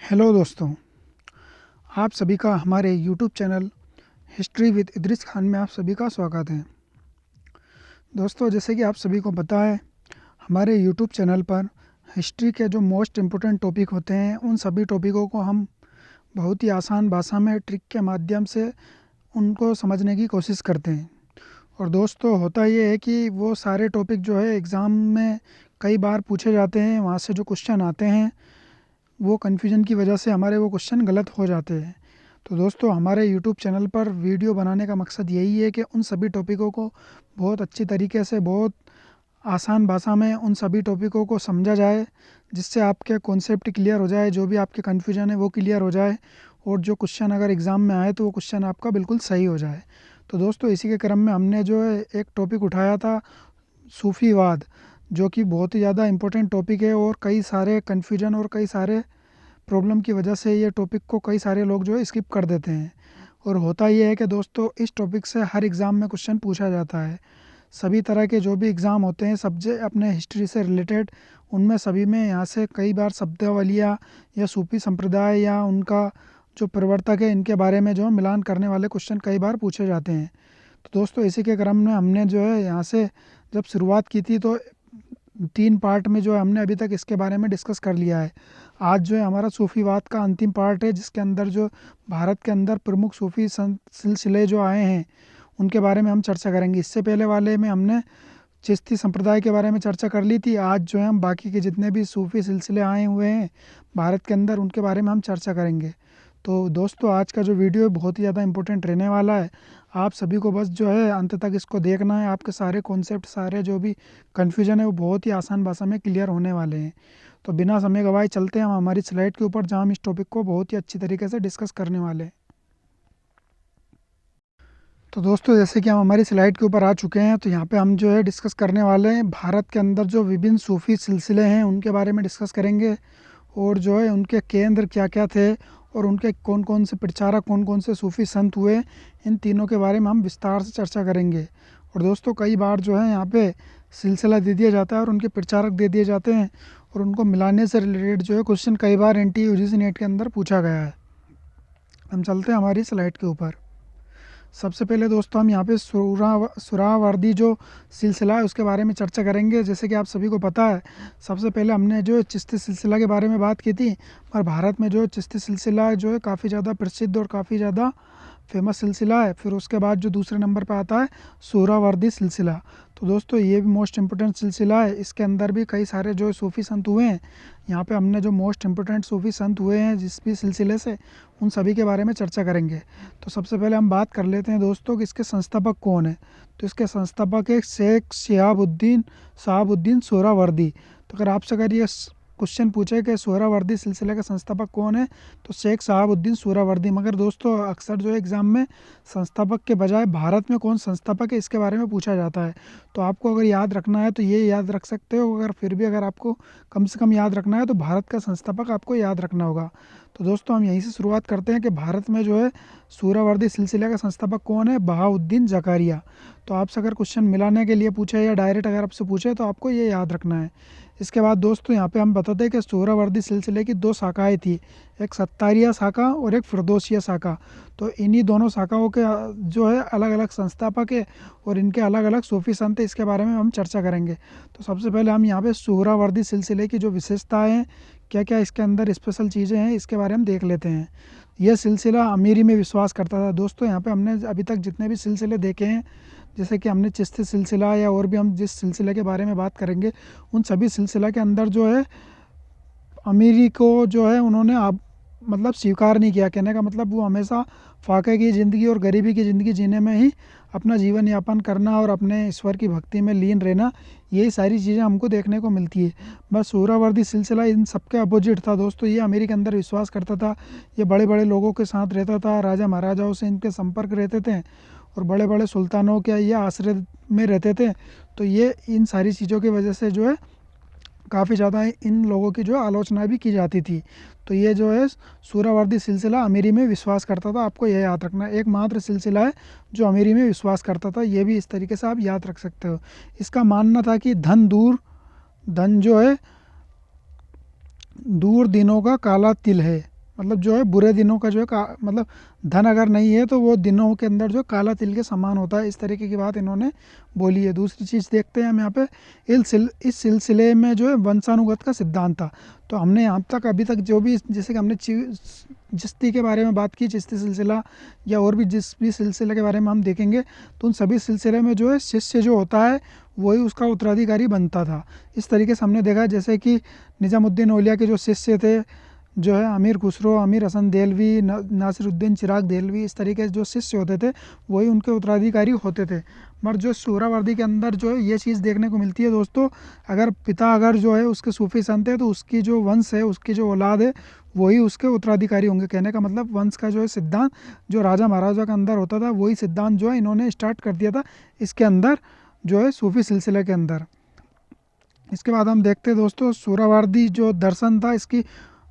Hello दोस्तों, आप सभी का हमारे YouTube channel history with Idris Khan में आप सभी का स्वागत है। दोस्तों, जैसे कि आप सभी को पता है, हमारे यूट्यूब चैनल पर हिस्ट्री के जो मोस्ट इम्पोर्टेंट टॉपिक होते हैं उन सभी टॉपिकों को हम बहुत ही आसान भाषा में ट्रिक के माध्यम से उनको समझने की कोशिश करते हैं। और दोस्तों, होता ये है कि वो सारे टॉपिक जो है एग्ज़ाम में कई बार पूछे जाते हैं। वहाँ से जो क्वेश्चन आते हैं वो कन्फ्यूजन की वजह से हमारे वो क्वेश्चन गलत हो जाते हैं। तो दोस्तों, हमारे यूट्यूब चैनल पर वीडियो बनाने का मकसद यही है कि उन सभी टॉपिकों को बहुत अच्छी तरीके से, बहुत आसान भाषा में उन सभी टॉपिकों को समझा जाए, जिससे आपके कॉन्सेप्ट क्लियर हो जाए, जो भी आपके कन्फ्यूजन है वो क्लियर हो जाए, और जो क्वेश्चन अगर एग्ज़ाम में आए तो वो क्वेश्चन आपका बिल्कुल सही हो जाए। तो दोस्तों, इसी के क्रम में हमने जो है एक टॉपिक उठाया था, सूफ़ीवाद, जो कि बहुत ही ज़्यादा इम्पोर्टेंट टॉपिक है। और कई सारे कन्फ्यूजन और कई सारे प्रॉब्लम की वजह से ये टॉपिक को कई सारे लोग जो है स्किप कर देते हैं। और होता ये है कि दोस्तों, इस टॉपिक से हर एग्ज़ाम में क्वेश्चन पूछा जाता है। सभी तरह के जो भी एग्ज़ाम होते हैं सब्जेक्ट अपने हिस्ट्री से रिलेटेड, उनमें सभी में यहाँ से कई बार शब्दावलियाँ या सूफी संप्रदाय या उनका जो प्रवर्तक है इनके बारे में जो मिलान करने वाले क्वेश्चन कई बार पूछे जाते हैं। तो दोस्तों, इसी के क्रम में हमने जो है यहाँ से जब शुरुआत की थी तो 3 पार्ट में जो है हमने अभी तक इसके बारे में डिस्कस कर लिया है। आज जो है हमारा सूफ़ीवाद का अंतिम पार्ट है, जिसके अंदर जो भारत के अंदर प्रमुख सूफ़ी सिलसिले जो आए हैं उनके बारे में हम चर्चा करेंगे। इससे पहले वाले में हमने चिश्ती संप्रदाय के बारे में चर्चा कर ली थी। आज जो है हम बाकी के जितने भी सूफ़ी सिलसिले आए हुए हैं भारत के अंदर उनके बारे में हम चर्चा करेंगे। तो दोस्तों, आज का जो वीडियो है बहुत ही ज़्यादा इंपॉर्टेंट रहने वाला है। आप सभी को बस जो है अंत तक इसको देखना है। आपके सारे कॉन्सेप्ट, सारे जो भी कन्फ्यूजन है वो बहुत ही आसान भाषा में क्लियर होने वाले हैं। तो बिना समय गवाए चलते हैं हम हमारी स्लाइड के ऊपर, जहाँ हम इस टॉपिक को बहुत ही अच्छी तरीके से डिस्कस करने वाले हैं। तो दोस्तों, जैसे कि हम हमारी स्लाइड के ऊपर आ चुके हैं, तो यहाँ पे हम जो है डिस्कस करने वाले हैं भारत के अंदर जो विभिन्न सूफ़ी सिलसिले हैं उनके बारे में डिस्कस करेंगे। और जो है उनके केंद्र क्या क्या थे और उनके कौन कौन से प्रचारक, कौन कौन से सूफ़ी संत हुए, इन तीनों के बारे में हम विस्तार से चर्चा करेंगे। और दोस्तों, कई बार जो है यहाँ पे सिलसिला दे दिया जाता है और उनके प्रचारक दे दिए जाते हैं, और उनको मिलाने से रिलेटेड जो है क्वेश्चन कई बार NTA UGC नेट के अंदर पूछा गया है। हम चलते हैं हमारी स्लाइड के ऊपर। सबसे पहले दोस्तों, हम यहाँ पे सुहरावर्दी जो सिलसिला है उसके बारे में चर्चा करेंगे। जैसे कि आप सभी को पता है, सबसे पहले हमने जो है चिश्ती सिलसिला के बारे में बात की थी। और भारत में जो चिश्ती सिलसिला जो है काफ़ी ज़्यादा प्रसिद्ध और काफ़ी ज़्यादा फेमस सिलसिला है। फिर उसके बाद जो दूसरे नंबर पर आता है सुहरावर्दी सिलसिला। तो दोस्तों, ये भी मोस्ट इम्पोर्टेंट सिलसिला है। इसके अंदर भी कई सारे जो सूफ़ी संत हुए हैं। यहाँ पे हमने जो मोस्ट इम्पोर्टेंट सूफ़ी संत हुए हैं जिस भी सिलसिले से, उन सभी के बारे में चर्चा करेंगे। तो सबसे पहले हम बात कर लेते हैं दोस्तों कि इसके संस्थापक कौन है। तो इसके संस्थापक है शेख शहाबुद्दीन सोहरावर्दी। तो अगर आपसे ये क्वेश्चन पूछे कि सोहरावर्दी सिलसिले का संस्थापक कौन है, तो शेख शहाबुद्दीन सोहरावर्दी। मगर दोस्तों, अक्सर जो है एग्ज़ाम में संस्थापक के बजाय भारत में कौन संस्थापक है इसके बारे में पूछा जाता है। तो आपको अगर याद रखना है तो ये याद रख सकते हो। अगर फिर भी अगर आपको कम से कम याद रखना है तो भारत का संस्थापक आपको याद रखना होगा। तो दोस्तों, हम यहीं से शुरुआत करते हैं कि भारत में जो है सोहरावर्दी सिलसिले का संस्थापक कौन है। बहाउद्दीन ज़कारिया। तो आपसे अगर क्वेश्चन मिलाने के लिए पूछे या डायरेक्ट अगर आपसे पूछे तो आपको ये याद रखना है। इसके बाद दोस्तों, यहाँ पे हम बताते हैं कि सोहरावर्दी सिलसिले की 2 शाखाएँ थी, एक सत्तारिया शाखा और एक फिरदौसिया शाखा। तो इन्हीं दोनों शाखाओं के जो है अलग अलग संस्थापक है और इनके अलग अलग सूफी संत है, इसके बारे में हम चर्चा करेंगे। तो सबसे पहले हम यहाँ पे सोहरावर्दी सिलसिले की जो विशेषताएँ हैं, क्या क्या इसके अंदर स्पेशल चीज़ें हैं, इसके बारे में देख लेते हैं। यह सिलसिला अमीरी में विश्वास करता था। दोस्तों, यहाँ पे हमने अभी तक जितने भी सिलसिले देखे हैं, जैसे कि हमने चिश्ती सिलसिला या और भी हम जिस सिलसिले के बारे में बात करेंगे, उन सभी सिलसिला के अंदर जो है अमीरी को जो है उन्होंने अब मतलब स्वीकार नहीं किया। कहने का मतलब वो हमेशा फाके की ज़िंदगी और गरीबी की ज़िंदगी जीने में ही अपना जीवन यापन करना और अपने ईश्वर की भक्ति में लीन रहना, यही सारी चीज़ें हमको देखने को मिलती है। बस सोहरावर्दी सिलसिला इन सबके अपोजिट था दोस्तों। ये अमीरी के अंदर विश्वास करता था, ये बड़े बड़े लोगों के साथ रहता था, राजा महाराजाओं से इनके संपर्क रहते थे और बड़े बड़े सुल्तानों के ये आश्रय में रहते थे। तो ये इन सारी चीज़ों की वजह से जो है काफ़ी ज़्यादा इन लोगों की जो आलोचना भी की जाती थी। तो ये जो है सोहरावर्दी सिलसिला अमीरी में विश्वास करता था। आपको यह याद रखना, एकमात्र सिलसिला है जो अमीरी में विश्वास करता था। ये भी इस तरीके से आप याद रख सकते हो। इसका मानना था कि धन जो है दूर दिनों का काला तिल है, मतलब जो है बुरे दिनों का जो है मतलब धन अगर नहीं है तो वो दिनों के अंदर जो काला तिल के समान होता है, इस तरीके की बात इन्होंने बोली है। दूसरी चीज़ देखते हैं हम यहाँ पे, इस सिलसिले में जो है वंशानुगत का सिद्धांत था। तो हमने यहाँ तक अभी तक जो भी, जैसे कि हमने चिश्ती के बारे में बात की, चिश्ती सिलसिला या और भी जिस भी सिलसिले के बारे में हम देखेंगे, तो उन सभी सिलसिले में जो है शिष्य जो होता है वही उसका उत्तराधिकारी बनता था। इस तरीके से हमने देखा, जैसे कि निज़ामुद्दीन औलिया के जो शिष्य थे जो है अमीर खुसरो, अमीर हसन देलवी, नासिरुद्दीन चिराग देलवी, इस तरीके से जो शिष्य होते थे वही उनके उत्तराधिकारी होते थे। मगर जो सूरावर्दी के अंदर जो है ये चीज़ देखने को मिलती है दोस्तों, अगर पिता अगर जो है उसके सूफी संत है तो उसकी जो वंश है, उसकी जो औलाद है वही उसके उत्तराधिकारी होंगे। कहने का मतलब वंश का जो है सिद्धांत जो राजा महाराजा के अंदर होता था वही सिद्धांत जो है इन्होंने स्टार्ट कर दिया था इसके अंदर, जो है सूफी सिलसिले के अंदर। इसके बाद हम देखते हैं दोस्तों, सूरावर्दी जो दर्शन था इसकी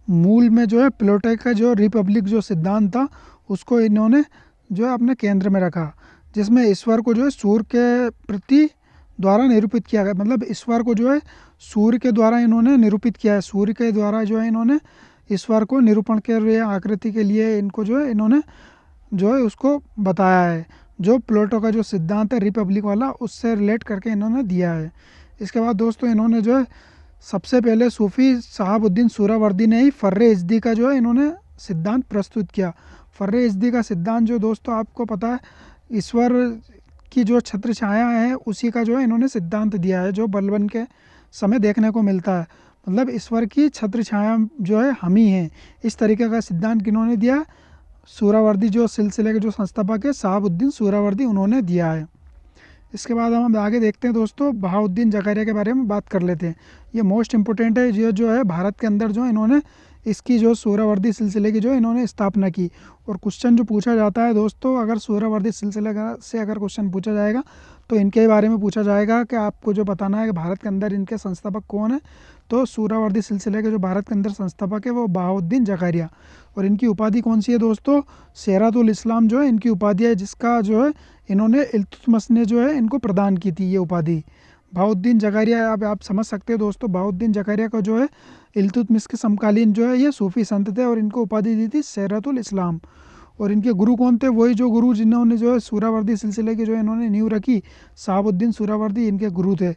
मूल में जो है प्लेटो का जो रिपब्लिक जो सिद्धांत था उसको इन्होंने जो है अपने केंद्र में रखा, जिसमें ईश्वर को जो है सूर्य के प्रति द्वारा निरूपित किया गया। मतलब ईश्वर को जो है सूर्य के द्वारा इन्होंने निरूपित किया है, सूर्य के द्वारा जो है इन्होंने ईश्वर को निरूपण के लिए, आकृति के लिए इनको जो है इन्होंने जो है उसको बताया है। जो प्लेटो का जो सिद्धांत है रिपब्लिक वाला, उससे रिलेट करके इन्होंने दिया है। इसके बाद दोस्तों इन्होंने जो है सबसे पहले सूफ़ी शहाबुद्दीन सूरावर्दी ने ही फ़र्रे इज़्दी का जो है इन्होंने सिद्धांत प्रस्तुत किया। फ़र्रे इज़्दी का सिद्धांत जो दोस्तों आपको पता है ईश्वर की जो छत्र छाया है उसी का जो है इन्होंने सिद्धांत दिया है, जो बलबन के समय देखने को मिलता है। मतलब ईश्वर की छत्र छाया जो है हम ही हैं, इस तरीके का सिद्धांत किन्होंने दिया? सूरावर्दी जो सिलसिले के जो संस्थापक है शहाबुद्दीन सूरावर्दी, उन्होंने दिया है। इसके बाद हम आगे देखते हैं दोस्तों, बहाउद्दीन ज़कारिया के बारे में बात कर लेते हैं। ये मोस्ट इंपॉर्टेंट है, ये जो है भारत के अंदर जो इन्होंने इसकी जो सूरावर्दी सिलसिले की जो इन्होंने स्थापना की। और क्वेश्चन जो पूछा जाता है दोस्तों, अगर सूरावर्दी सिलसिले से अगर क्वेश्चन पूछा जाएगा तो इनके बारे में पूछा जाएगा कि आपको जो बताना है कि भारत के अंदर इनके संस्थापक कौन है। तो सूरावर्दी सिलसिले के जो भारत के अंदर संस्थापक है वो बहाउद्दीन ज़कारिया। और इनकी उपाधि कौन सी है दोस्तों? सेरातुल इस्लाम जो है इनकी उपाधि है, जिसका जो है इन्होंने इल्तुतमिश ने जो है इनको प्रदान की थी ये उपाधि। बहाउद्दीन ज़कारिया, अब आप समझ सकते हो दोस्तों, बहाउद्दीन ज़कारिया का जो है इल्तुतमिश के समकालीन जो है ये सूफ़ी संत थे और इनको उपाधि दी थी सेरातुल इस्लाम। और इनके गुरु कौन थे? वही जो गुरु जिन्होंने जो है सूरावर्दी सिलसिले की जो है इन्होंने नींव रखी, शहाबुद्दीन सूरावर्दी इनके गुरु थे।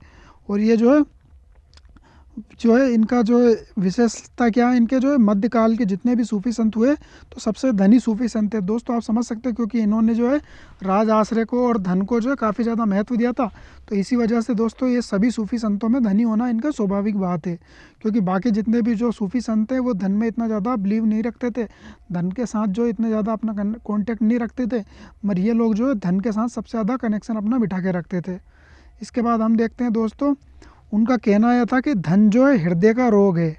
और ये जो है इनका जो है विशेषता क्या है, इनके जो है मध्यकाल के जितने भी सूफ़ी संत हुए तो सबसे धनी सूफ़ी संत है दोस्तों, आप समझ सकते हो, क्योंकि इन्होंने जो है राज आश्रय को और धन को जो है काफ़ी ज़्यादा महत्व दिया था। तो इसी वजह से दोस्तों ये सभी सूफ़ी संतों में धनी होना इनका स्वाभाविक बात है, क्योंकि बाकी जितने भी जो सूफ़ी संत हैं वो धन में इतना ज़्यादा बिलीव नहीं रखते थे, धन के साथ जो इतने ज़्यादा अपना कॉन्टेक्ट नहीं रखते थे, मगर ये लोग जो है धन के साथ सबसे ज़्यादा कनेक्शन अपना बिठा के रखते थे। इसके बाद हम देखते हैं दोस्तों, उनका कहना यह था कि धन जो है हृदय का रोग है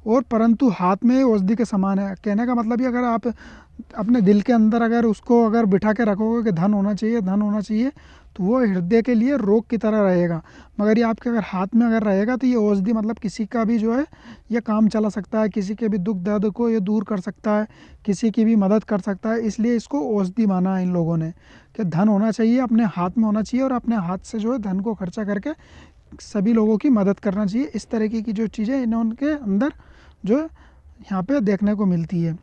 और परंतु हाथ में औषधि के समान है। कहने का मतलब ये, अगर आप अपने दिल के अंदर अगर उसको अगर बिठा के रखोगे कि धन होना चाहिए, धन होना चाहिए, तो वो हृदय के लिए रोग की तरह रहेगा। मगर ये आपके अगर हाथ में अगर रहेगा तो ये औषधि, मतलब किसी का भी जो है ये काम चला सकता है, किसी के भी दुख दर्द को ये दूर कर सकता है, किसी की भी मदद कर सकता है। इसलिए इसको औषधि माना है इन लोगों ने कि धन होना चाहिए, अपने हाथ में होना चाहिए और अपने हाथ से जो है धन को खर्चा करके सभी लोगों की मदद करना चाहिए। इस तरीके की जो चीज़ें इनके अंदर जो यहाँ पे देखने को मिलती है।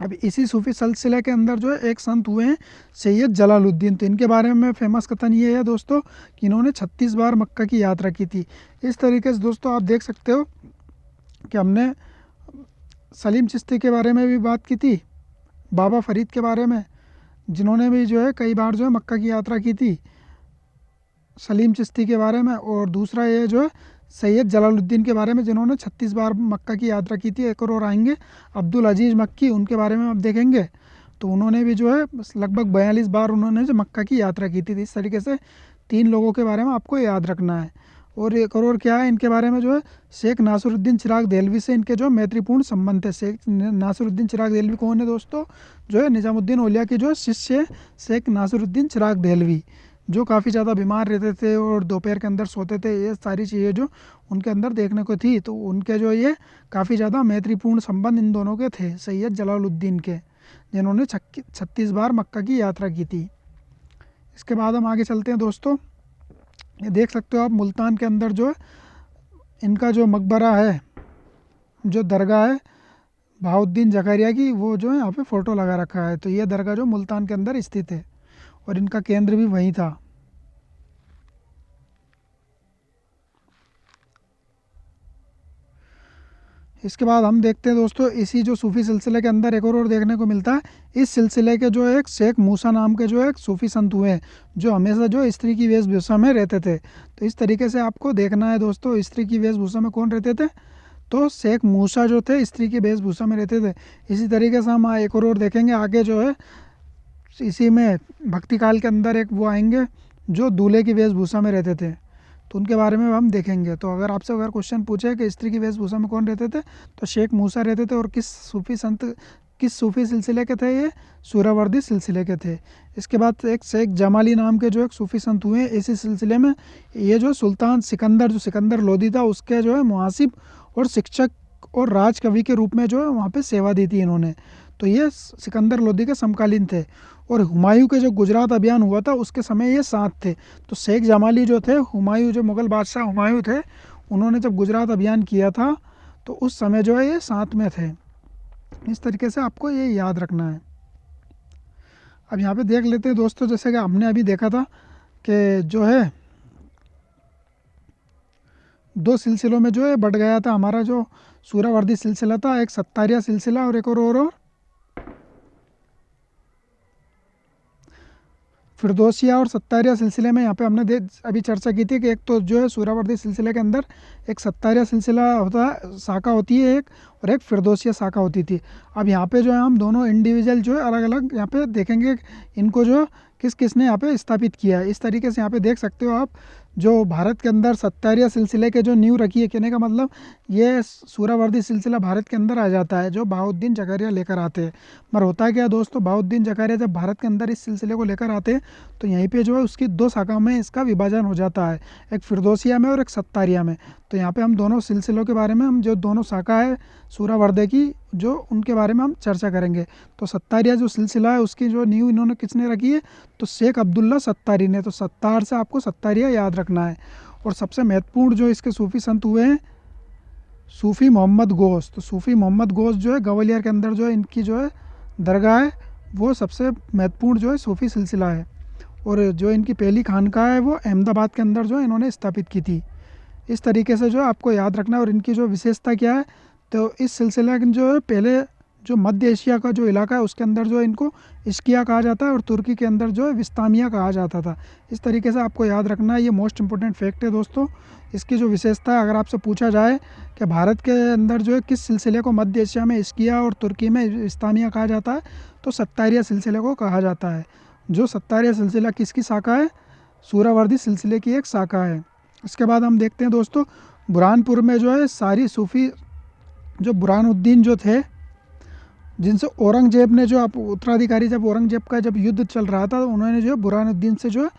अब इसी सूफी सिलसिले के अंदर जो है एक संत हुए हैं सैयद जलालुद्दीन। तो इनके बारे में फेमस कथन ये है दोस्तों कि इन्होंने 36 बार मक्का की यात्रा की थी। इस तरीके से दोस्तों आप देख सकते हो कि हमने सलीम चिश्ती के बारे में भी बात की थी, बाबा फरीद के बारे में जिन्होंने भी जो है कई बार जो है मक्का की यात्रा की थी, सलीम चिश्ती के बारे में। और दूसरा ये जो है सैयद जलालुद्दीन के बारे में जिन्होंने 36 बार मक्का की यात्रा की थी। एक और आएंगे अब्दुल अजीज़ मक्की, उनके बारे में आप देखेंगे तो उन्होंने भी जो है लगभग 42 बार उन्होंने जो मक्का की यात्रा की थी। इस तरीके से 3 लोगों के बारे में आपको याद रखना है। और एक और क्या है इनके बारे में, जो है शेख नासिरुद्दीन चिराग देहलवी से इनके जो मैत्रीपूर्ण संबंध थे। शेख नासिरुद्दीन चिराग देहलवी कौन है दोस्तों? जो है निज़ामुद्दीन औलिया के जो शिष्य है शेख नासिरुद्दीन चिराग देहलवी, जो काफ़ी ज़्यादा बीमार रहते थे और दोपहर के अंदर सोते थे। ये सारी चीज़ें जो उनके अंदर देखने को थी, तो उनके जो ये काफ़ी ज़्यादा मैत्रीपूर्ण संबंध इन दोनों के थे, सैयद जलालुद्दीन के, जिन्होंने 36 बार मक्का की यात्रा की थी। इसके बाद हम आगे चलते हैं दोस्तों, ये देख सकते हो आप मुल्तान के अंदर जो इनका जो मकबरा है, जो दरगाह है बहाउद्दीन ज़कारिया की, वो जो है यहाँ पे फ़ोटो लगा रखा है। तो ये दरगाह जो मुल्तान के अंदर स्थित है और इनका केंद्र भी वहीं था। इसके बाद हम देखते हैं दोस्तों, इसी जो सूफ़ी सिलसिले के अंदर एक और देखने को मिलता है। इस सिलसिले के जो एक शेख मूसा नाम के जो एक सूफ़ी संत हुए हैं, जो हमेशा जो स्त्री की वेशभूषा में रहते थे। तो इस तरीके से आपको देखना है दोस्तों, स्त्री की वेशभूषा में कौन रहते थे, तो शेख मूसा जो थे स्त्री की वेशभूषा में रहते थे। इसी तरीके से हम एक और देखेंगे आगे जो है, इसी में भक्ति काल के अंदर एक वो आएंगे जो दूल्हे की वेशभूषा में रहते थे, तो उनके बारे में हम देखेंगे। तो अगर आपसे अगर क्वेश्चन पूछे कि स्त्री की वेशभूषा में कौन रहते थे, तो शेख मूसा रहते थे। और किस सूफ़ी सिलसिले के थे ये, सूरावर्दी सिलसिले के थे। इसके बाद एक शेख जमाली नाम के जो एक सूफ़ी संत हुए इसी सिलसिले में। ये जो सुल्तान सिकंदर, जो सिकंदर लोदी था, उसके जो है मुहासिब और शिक्षक और राजकवि के रूप में जो है वहाँ पे सेवा दी थी इन्होंने। तो ये सिकंदर लोदी के समकालीन थे। और हुमायूं के जो गुजरात अभियान हुआ था उसके समय ये साथ थे। तो शेख जमाली जो थे, हुमायूं जो मुग़ल बादशाह हुमायूं थे, उन्होंने जब गुजरात अभियान किया था तो उस समय जो है ये साथ में थे। इस तरीके से आपको ये याद रखना है। अब यहाँ पे देख लेते हैं दोस्तों, जैसे कि हमने अभी देखा था कि जो है दो सिलसिलों में जो है बढ़ गया था हमारा जो सूरावर्दी सिलसिला था, एक सत्तारिया सिलसिला और एक और फिरदौसिया और सत्तारिया सिलसिले में यहाँ पे हमने अभी चर्चा की थी कि एक तो जो है सूरावर्दी सिलसिले के अंदर एक सत्तारिया सिलसिला होता है, शाखा होती है एक, और एक फिरदौसिया शाखा होती थी। अब यहाँ पे जो है हम दोनों इंडिविजुअल जो है अलग अलग यहाँ पे देखेंगे इनको जो किस किस ने यहाँ पे स्थापित किया है। इस तरीके से यहाँ पे देख सकते हो आप, जो भारत के अंदर सत्तारिया सिलसिले के जो नींव रखी है, कहने का मतलब ये सूरावर्दी सिलसिला भारत के अंदर आ जाता है जो बहाउद्दीन ज़कारिया लेकर आते हैं। मगर होता है क्या दोस्तों, बहाउद्दीन ज़कारिया जब भारत के अंदर इस सिलसिले को लेकर आते हैं तो यहीं पे जो है उसकी दो शाखा में इसका विभाजन हो जाता है, एक फिरदौसिया में और एक सत्तारिया में। तो यहाँ पे हम दोनों सिलसिलों के बारे में, हम जो दोनों शाखा है सूरावर्दी की, जो उनके बारे में हम चर्चा करेंगे। तो सत्तारिया जो सिलसिला है उसकी जो नींव इन्होंने किसने रखी है, तो शेख अब्दुल्ला सत्तारी ने। तो सत्तार से आपको सत्तारिया याद रखना है। और सबसे महत्वपूर्ण जो इसके सूफ़ी संत हुए हैं, सूफ़ी मोहम्मद गौस। तो सूफ़ी मोहम्मद गौस जो है ग्वालियर के अंदर जो है इनकी जो है दरगाह है, वो सबसे महत्वपूर्ण जो है सूफ़ी सिलसिला है। और जो इनकी पहली खानकाह है वो अहमदाबाद के अंदर जो है इन्होंने स्थापित की थी। इस तरीके से जो है आपको याद रखना है। और इनकी जो विशेषता क्या है, तो इस सिलसिले के जो है पहले जो मध्य एशिया का जो इलाका है उसके अंदर जो है इनको इश्किया कहा जाता है और तुर्की के अंदर जो है विस्तामिया कहा जाता था। इस तरीके से आपको याद रखना है, ये मोस्ट इंपॉर्टेंट फैक्ट है दोस्तों। इसकी जो विशेषता है, अगर आपसे पूछा जाए कि भारत के अंदर जो है किस सिलसिले को मध्य एशिया में इश्किया और तुर्की में इस्लामिया कहा जाता है, तो सत्तारिया सिलसिले को कहा जाता है। जो सत्तारिया सिलसिला किसकी शाखा है, सूरावर्दी सिलसिले की एक शाखा है। इसके बाद हम देखते हैं दोस्तों, बुरहानपुर में जो है सारी सूफ़ी, जो बुरहानुद्दीन जो थे, जिनसे औरंगजेब ने जो उत्तराधिकारी, जब औरंगजेब का जब युद्ध चल रहा था, तो उन्होंने जो है बुरहानुद्दीन से जो है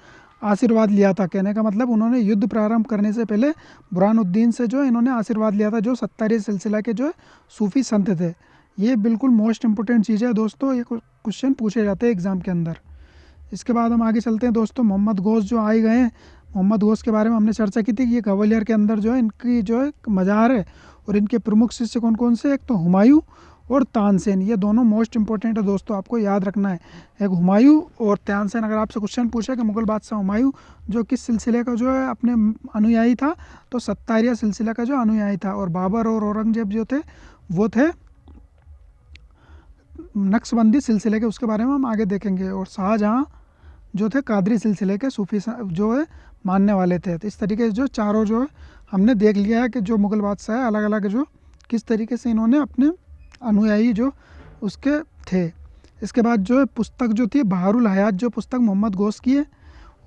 आशीर्वाद लिया था। कहने का मतलब उन्होंने युद्ध प्रारंभ करने से पहले बुरहानुद्दीन से जो है इन्होंने आशीर्वाद लिया था, जो सत्तारी सिलसिला के जो है सूफ़ी संत थे। ये बिल्कुल मोस्ट इंपॉर्टेंट चीज़ है दोस्तों, ये क्वेश्चन पूछे जाते हैं एग्ज़ाम के अंदर। इसके बाद हम आगे चलते हैं दोस्तों, मोहम्मद गौस जो आए गए हैं। मोहम्मद गौस के बारे में हमने चर्चा की थी कि ये ग्वालियर के अंदर जो है इनकी जो है मज़ार है। और इनके प्रमुख शिष्य कौन कौन से, एक तो हुमायूं और तानसेन। ये दोनों मोस्ट इंपॉर्टेंट है दोस्तों, आपको याद रखना है। एक हुमायूं और तानसेन। अगर आपसे क्वेश्चन पूछा कि मुग़ल बादशाह हुमायूं जो किस सिलसिले का जो है अपने अनुयायी था, तो सत्तारिया सिलसिला का जो अनुयायी था। और बाबर और औरंगजेब जो थे वो थे नक्शबंदी सिलसिले के, उसके बारे में हम आगे देखेंगे। और शाहजहाँ जो थे कादरी सिलसिले के सूफ़ी जो है मानने वाले थे। तो इस तरीके से जो चारों जो है हमने देख लिया है कि जो मुग़ल बादशाह है अलग अलग जो किस तरीके से इन्होंने अपने अनुयायी जो उसके थे। इसके बाद जो है पुस्तक जो थी बहारुल हयात, जो पुस्तक मोहम्मद गौस की है।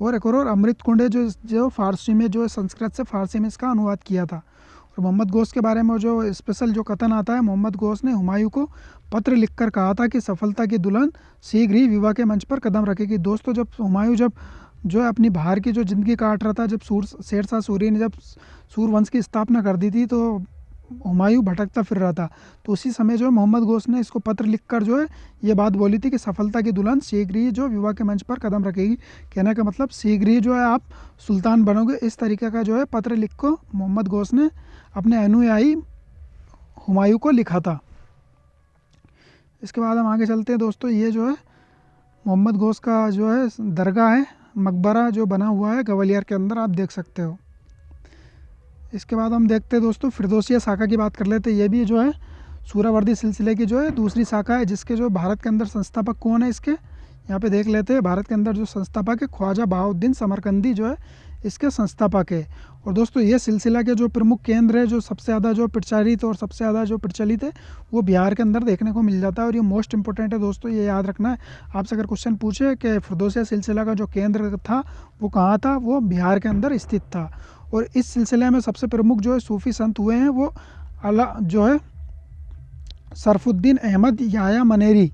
और एक और अमृत कुंड है जो फ़ारसी में, जो संस्कृत से फ़ारसी में इसका अनुवाद किया था। और मोहम्मद गौस के बारे में जो स्पेशल जो कथन आता है, मोहम्मद गौस ने हुमायूं को पत्र लिखकर कहा था कि सफलता की दुल्हन शीघ्र ही विवाह के मंच पर कदम रखेगी। दोस्तों, जब हुमायूं जब जो है अपनी बाहर की जो ज़िंदगी काट रहा था, जब शेरशाह सूरी ने जब सूरवंश की स्थापना कर दी थी, तो हुमायूं भटकता फिर रहा था। तो उसी समय जो है मोहम्मद गौस ने इसको पत्र लिखकर जो है ये बात बोली थी कि सफलता की दुल्हन शीघ्र ही जो विवाह के मंच पर कदम रखेगी। कहने का मतलब शीघ्र ही जो है आप सुल्तान बनोगे। इस तरीके का जो है पत्र लिख को मोहम्मद गौस ने अपने अनुयायी हुमायूं को लिखा था। इसके बाद हम आगे चलते हैं दोस्तों, ये जो है मोहम्मद गौस का जो है दरगाह है, मकबरा जो बना हुआ है ग्वालियर के अंदर, आप देख सकते हो। इसके बाद हम देखते हैं दोस्तों फिरदौसिया शाखा की बात कर लेते हैं। ये भी जो है सूरावर्दी सिलसिले की जो है दूसरी शाखा है, जिसके जो भारत के अंदर संस्थापक कौन है इसके, यहाँ पे देख लेते हैं। भारत के अंदर जो संस्थापक है ख्वाजा बहाउद्दीन समरकंदी जो है इसके संस्थापक है। और दोस्तों ये सिलसिला के जो प्रमुख केंद्र है, जो सबसे ज़्यादा जो प्रचारित और सबसे ज़्यादा जो प्रचलित है, वो बिहार के अंदर देखने को मिल जाता है। और ये मोस्ट इंपॉर्टेंट है दोस्तों, ये याद रखना है। आपसे अगर क्वेश्चन पूछे कि फिरदौसिया सिलसिला का जो केंद्र था वो कहाँ था, वो बिहार के अंदर स्थित था। और इस सिलसिले में सबसे प्रमुख जो है सूफ़ी संत हुए हैं वो अला जो है सरफुद्दीन अहमद याया मनेरी।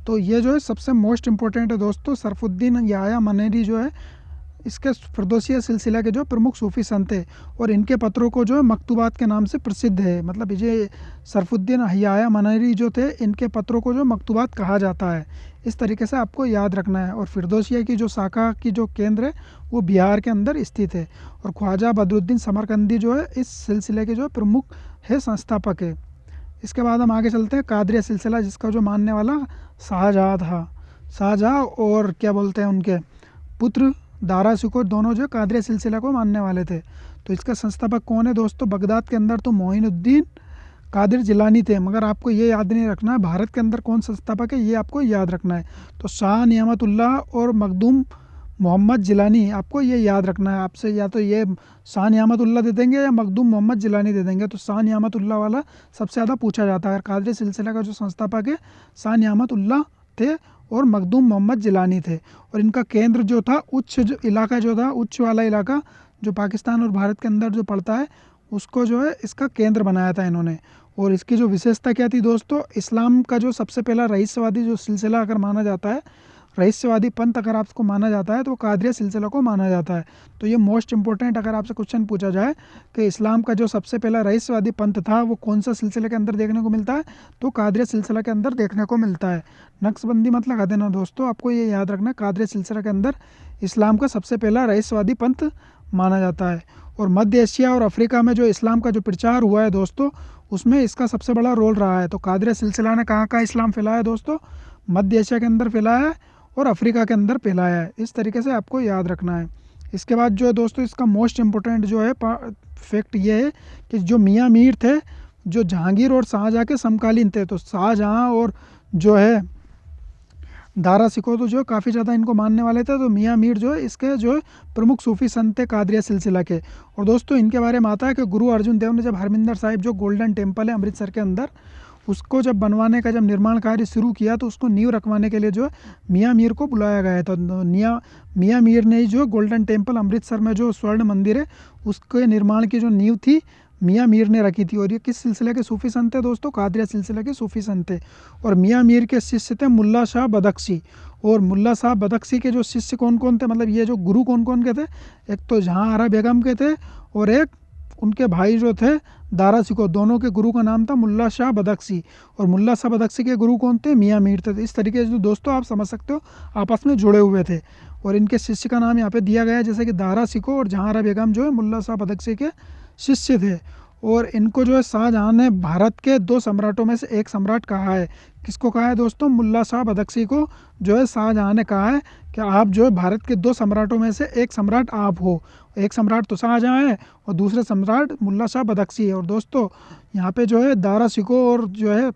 तो ये जो है सबसे मोस्ट इम्पोर्टेंट है दोस्तों, सरफुद्दीन याया मनेरी जो है इसके फिरदौसिया सिलसिला के जो प्रमुख सूफ़ी संत है। और इनके पत्रों को जो है मकतूबात के नाम से प्रसिद्ध है। मतलब ये सरफुद्दीन याया मनेरी जो थे, इनके पत्रों को जो मकतूबात कहा जाता है। इस तरीके से आपको याद रखना है। और फिरदौसिया की जो शाखा की जो केंद्र है वो बिहार के अंदर स्थित है। और ख्वाजा बदरुद्दीन समरकंदी जो है इस सिलसिले के जो प्रमुख है, संस्थापक है। इसके बाद हम आगे चलते हैं कादरिया सिलसिला, जिसका जो मानने वाला शाहजहाँ था। शाहजहाँ और क्या बोलते हैं उनके पुत्र दारा शिकोह दोनों जो कादरिया सिलसिला को मानने वाले थे। तो इसका संस्थापक कौन है दोस्तों, बगदाद के अंदर तो मोइनुद्दीन कादिर जिलानी थे। मगर आपको ये याद नहीं रखना है भारत के अंदर कौन संस्थापक है, ये आपको याद रखना है। तो शाह नियामतुल्लाह और मखदूम मोहम्मद जिलानी, आपको ये याद रखना है। आपसे या तो ये शाह नियामतुल्लाह दे देंगे या मखदूम मोहम्मद जिलानी दे देंगे। तो शाह नियामतुल्लाह वाला सबसे ज़्यादा पूछा जाता है। कादरी सिलसिला का जो संस्थापक है शाह नियामतुल्लाह थे और मखदूम मोहम्मद जिलानी थे। और इनका केंद्र जो था, उच्च जो इलाका जो था, उच्च वाला इलाका जो पाकिस्तान और भारत के अंदर जो पड़ता है, उसको जो है इसका केंद्र बनाया था इन्होंने। और इसकी जो विशेषता क्या थी दोस्तों, इस्लाम का जो सबसे पहला रईसवादी जो सिलसिला अगर माना जाता है, रईसवादी पंथ अगर आपको माना जाता है, तो कादरिया सिलसिला को माना जाता है। तो ये मोस्ट इंपॉर्टेंट अगर आपसे क्वेश्चन पूछा जाए कि इस्लाम का जो सबसे पहला रईसवादी पंथ था वो कौन सा सिलसिले के अंदर देखने को मिलता है, तो कादरिया सिलसिला के अंदर देखने को मिलता है। नक्शबंदी मत लगा देना दोस्तों, आपको ये याद रखना, कादरिया सिलसिला के अंदर इस्लाम का सबसे पहला रईसवादी पंथ माना जाता है। और मध्य एशिया और अफ्रीका में जो इस्लाम का जो प्रचार हुआ है दोस्तों, उसमें इसका सबसे बड़ा रोल रहा है। तो कादरिया सिलसिला ने कहाँ कहाँ इस्लाम फैलाया दोस्तों, मध्य एशिया के अंदर फैलाया है और अफ्रीका के अंदर फैलाया है। इस तरीके से आपको याद रखना है। इसके बाद जो है दोस्तों, इसका मोस्ट इम्पोर्टेंट जो है फैक्ट ये है कि जो मियाँ मीर थे, जो जहांगीर और शाहजहाँ के समकालीन थे, तो शाहजहाँ और जो है दारा शिकोह तो जो काफ़ी ज़्यादा इनको मानने वाले थे। तो मियाँ मीर जो है इसके जो है प्रमुख सूफ़ी संत थे कादरिया सिलसिला के। और दोस्तों इनके बारे में आता है कि गुरु अर्जुन देव ने जब हरमिंदर साहिब जो गोल्डन टेम्पल है अमृतसर के अंदर, उसको जब बनवाने का जब निर्माण कार्य शुरू किया, तो उसको नींव रखवाने के लिए जो है मियाँ मीर को बुलाया गया था। तो मियाँ मीर ने जो गोल्डन टेम्पल अमृतसर में जो स्वर्ण मंदिर है, उसके निर्माण की जो नींव थी मियाँ मीर ने रखी थी। और ये किस सिलसिले के सूफ़ी संत थे दोस्तों, कादरिया सिलसिले के सूफ़ी संत थे। और मियाँ मीर के शिष्य थे मुल्ला शाह बदख्शी। और मुल्ला शाह बदख्शी के जो शिष्य कौन कौन थे, मतलब ये जो गुरु कौन कौन के थे, एक तो जहाँ आरा बेगम के थे और एक उनके भाई जो थे दारा शिकोह, दोनों के गुरु का नाम था मुल्ला शाह बदख्शी। और मुल्ला शाह बदख्शी के गुरु कौन थे, मियाँ मीर थे। इस तरीके से दोस्तों आप समझ सकते हो आपस में जुड़े हुए थे। और इनके शिष्य का नाम यहाँ पे दिया गया है, जैसे कि दारा शिकोह और जहाँ आरा बेगम जो है मुल्ला शाह बदख्शी के शिष्य थे। और इनको जो है शाहजहाँ ने भारत के 2 सम्राटों में से एक सम्राट कहा है। किसको कहा है दोस्तों, मुल्ला शाह बदख्शी को जो है शाहजहाँ ने कहा है कि आप जो है भारत के 2 सम्राटों में से एक सम्राट आप हो। एक सम्राट तो शाहजहाँ है और दूसरे सम्राट मुल्ला शाह बदख्शी है। और दोस्तों यहाँ पे जो है दारा शिकोह और जो है